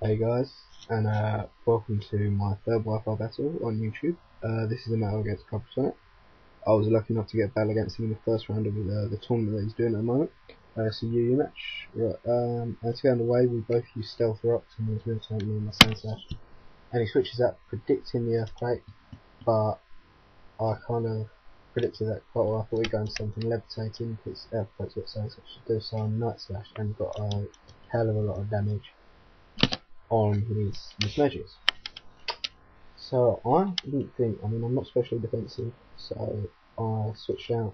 Hey guys, and welcome to my third Wi-Fi battle on YouTube. This is a battle against Kyprotonic. I was lucky enough to get a battle against him in the first round of the tournament that he's doing at the moment. It's a UU match. Right, and to get underway, we both use Stealth Rocks and he's going to take me in my Sand Slash. And he switches up, predicting the Earthquake, but I kind of predicted that quite well. I thought he'd go into something levitating, because Earthquake's got Sand Slash to do, so I'm Night Slash and got a hell of a lot of damage on his measures. So I didn't think, I'm not specially defensive, so I switched out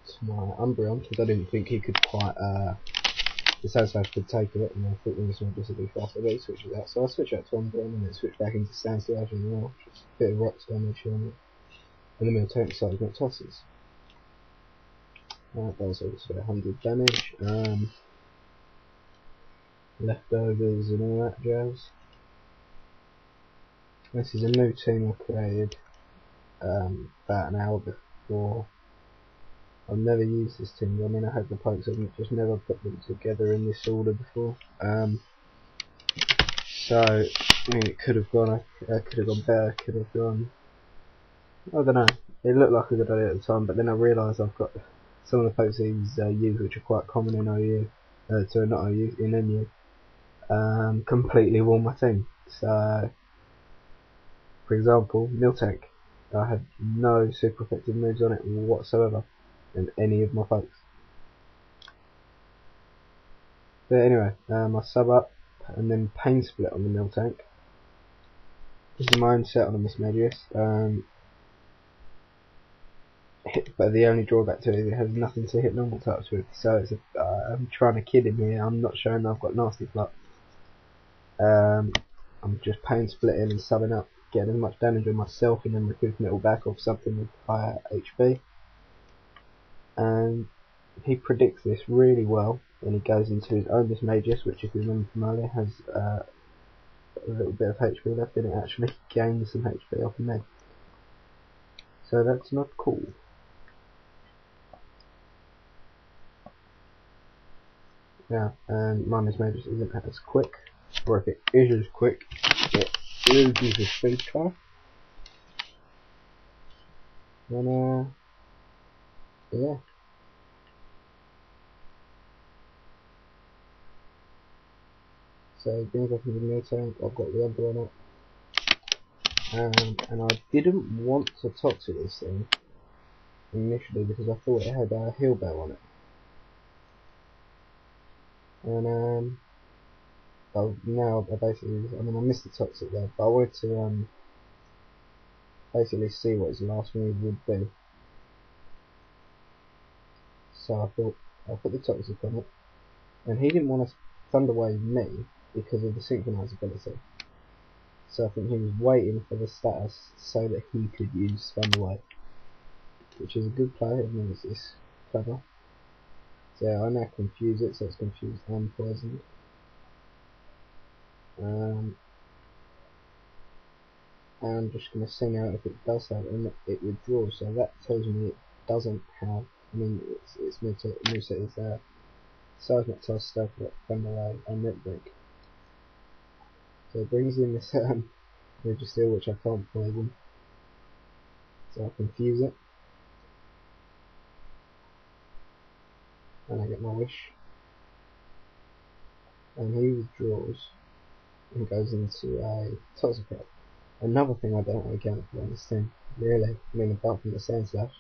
to my Umbreon because I didn't think he could quite, the Sand Slash could take it, and I thought this one just would be faster, but he switches out. So I switched out to Umbreon and then switched back into Sand Slash as well, just a bit of rocks damage here and then we'll take subsequent tosses. That does also 100 damage. Leftovers and all that jazz. This is a new team I created about an hour before. I've never used this team, I hope the pokes have just never put them together in this order before. So it could have gone, could have gone better, could have gone, I don't know, it looked like a good idea at the time, but then I realised I've got some of the pokes he's used which are quite common in OU, not OU, in NU. Completely won my team. So, for example, Miltank, I had no super effective moves on it whatsoever in any of my folks. But anyway, I sub up and then Pain Split on the Miltank. This is my own set on a Miss Medius. But the only drawback to it is it has nothing to hit normal types with. So it's I'm trying to kid him here. I'm not showing that I've got nasty pluck. I'm just Pain Splitting and subbing up, getting as much damage on myself and then recouping it all back off something with higher HP. And he predicts this really well when he goes into his own Magus, which if you remember from earlier has a little bit of HP left in it, actually gains some HP off of me. So that's not cool. Yeah, and my Miss Magus isn't as quick, or if it is as quick, it loses a speed car. And yeah. So it brings up into the Miltank, I've got the Umbreon up. And I didn't want to toxic this thing initially because I thought it had a heal bell on it. And now I basically, I missed the toxic there, but I wanted to basically see what his last move would be. So I thought I'll put the toxic on it, and he didn't want to Thunder Wave me because of the synchronise ability. So I think he was waiting for the status so that he could use Thunder Wave, which is a good play. It's clever. So I now confuse it, so it's confused and poisoned. And I'm just going to sing out if it does have, and it withdraws, so that tells me it doesn't have, its moveset is Seismic Toss, Stealth Rock, Thunder Wave, and Milk Drink. So it brings in this Ninja Steel, which I can't poison. So I confuse it. And I get my wish. And he withdraws and goes into a Toxicroak. Another thing I don't really account for on this thing, really. Apart from the Sand Slash.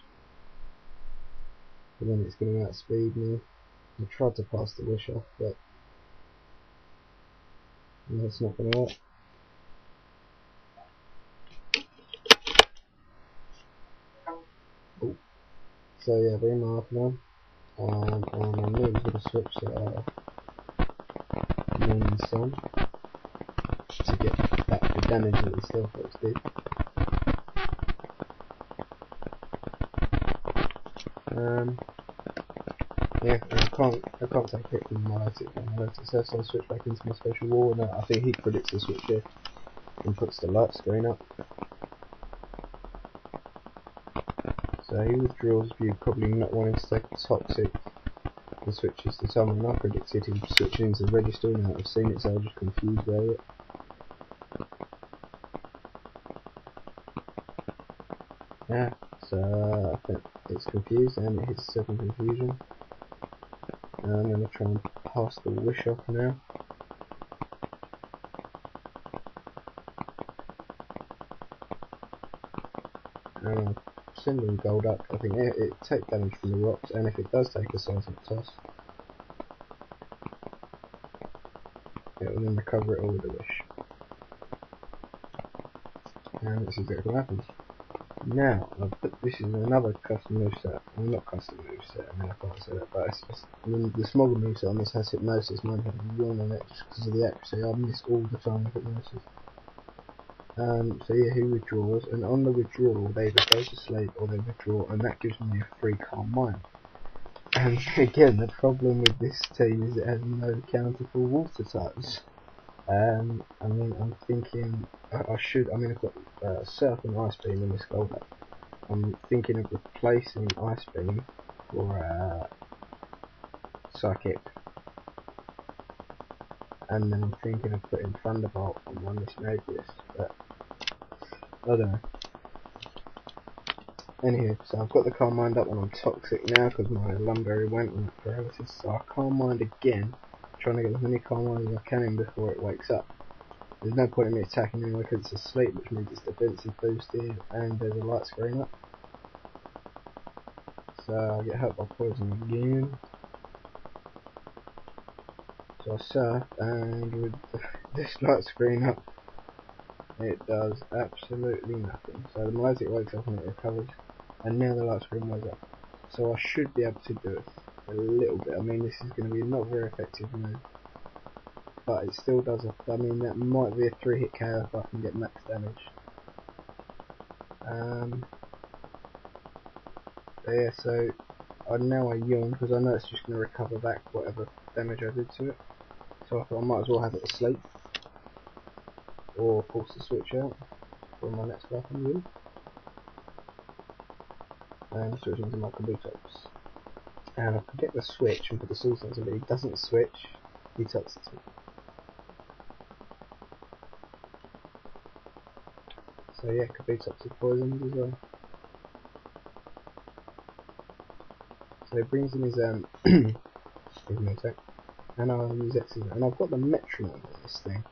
But then it's going to outspeed me. I tried to pass the wish off, but it's not going to work. Ooh. So yeah, bring my half now. And I knew he was going to switch to Moon Sun to get back the damage that the Stealth Rocks did. Yeah, I can't take it from my Lotus, so I switch back into my special wall, and I think he predicts the switch here and puts the light screen up. So he withdraws, you probably not wanting to take a toxic the switches to someone. I predicted he'd switch into the register and I've seen it, so I was just confused by it. Yeah, so I think it's confused and it hits second confusion. And I'm going to try and pass the wish off now. And I'm sending gold up. I think it takes damage from the rocks, and if it does take a seismic toss, it will then recover it all with a wish. And this is exactly what happens. Now, this is another custom moveset. Well, not custom moveset, I mean, I can't say that, but it's just, I mean, the Smoggle moveset on this has hypnosis. Mine has a yawn on it just because of the accuracy. I miss all the time with hypnosis. So yeah, he withdraws, and on the withdrawal, they either go to sleep or they withdraw, and that gives me a free calm mind. And again, the problem with this team is it has no counter for water types. I mean, I'm thinking I mean, I've got Surf and Ice Beam in this gold up. I'm thinking of replacing Ice Beam for Psychic, and then I'm thinking of putting Thunderbolt on one mismade list, but I don't know. Anyway, so I've got the Calm Mind up and I'm toxic now because my Lumberry went on that paralysis, so I Calm Mind again, trying to get as many Calm Minds as I can in before it wakes up. There's no point in me attacking anyway because it's asleep, which means it's defensive boosted, and there's a light screen up. So I get hurt by poison again. So I surf, and with this light screen up, it does absolutely nothing. So the Melodic wakes up and it recovers, and now the light screen was up. So I should be able to do it a little bit. I mean, this is going to be not very effective move, but it still does. I mean, that might be a 3-hit KO if I can get max damage. But yeah, so now I yawn because I know it's just going to recover back whatever damage I did to it. So I thought I might as well have it asleep, or force the switch out for my next weapon use, and switch into my Kyrpotonic. And I could get the switch and put the soul sensor, but he doesn't switch, he tucks it. So yeah, Kyrpotonic is poisoned as well. So he brings in his his attack, and I'll use X's, and I've got the metronome on this thing.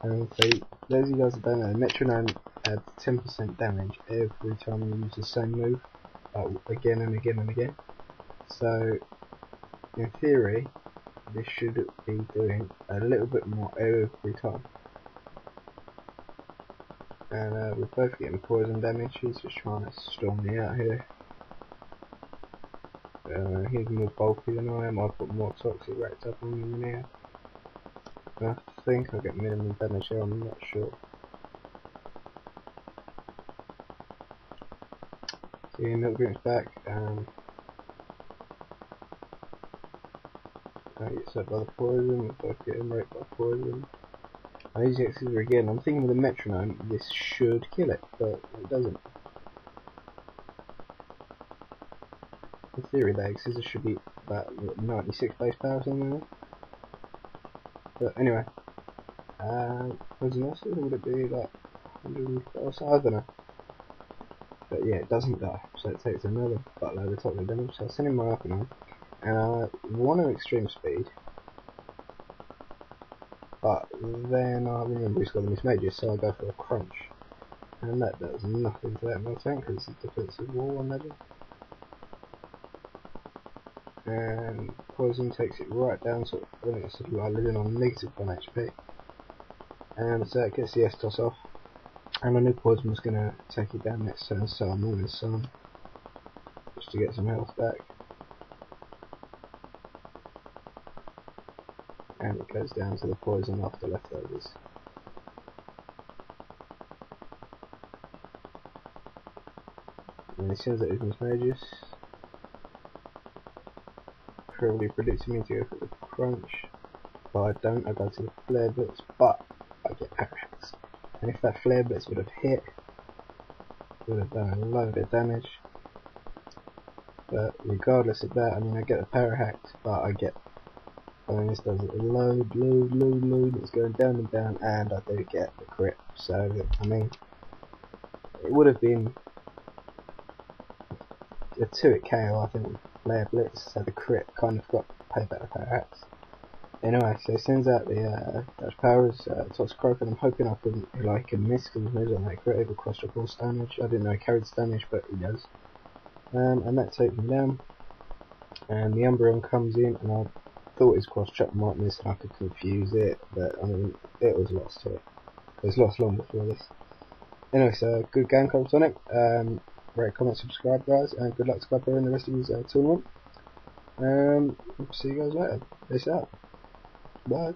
And so those of you guys that don't know, the metronome adds 10% damage every time you use the same move, again and again and again. So in theory, this should be doing a little bit more every time. And we're both getting poison damage. He's just trying to storm me out here. He's more bulky than I am. I've got more toxic racked up on me now. And I think I'll get minimum damage here, I'm not sure. So yeah, Milk Drink's back. I get set by the poison, we're both getting raped by poison. I use the X's again. I'm thinking with the metronome this should kill it, but it doesn't. In theory the X's should be about 96 base power or something like that. But anyway, poison acid, would it be like 100 I don't know. But yeah, it doesn't die, so it takes another buttload of toxic damage. So I send in my Arcanine, and I want to extreme speed, but then I remember he's got the mismages, so I go for a crunch, and that does nothing to that Miltank because it's a defensive wall, I imagine. And poison takes it right down to I think it's living on -1 HP, and so it gets the S-toss off. And I knew poison was going to take it down next turn, so I'm always sun just to get some health back. And it goes down to the poison after leftovers. And as soon as it opens mages, probably predicted me to go for the crunch, but I don't. I go to the flare blitz, but I get parallax. And if that flare blitz would have hit, it would have done a load of damage. But regardless of that, I mean, I get the power hacked, but this does it load, it's going down and down, and I do get the crit. So, I mean, it would have been a 2 at KO, I think, with Layer Blitz, so the crit kind of got paid back the power hacks. Anyway, so it sends out the dash powers, Toxic Croak, and I'm hoping I can miss, because his moves on that crit over cross drop or damage. I didn't know he carried damage, but he does. And that takes me down, and the Umbreon comes in, and I thought his cross trap might miss and I could confuse it, but I mean, it was lost to it. It was lost long before this. Anyway, so good game, Kyrpotonic. Rate, comment, subscribe, guys, and good luck to Kypro in the rest of his tournament. See you guys later. Peace out. Bye.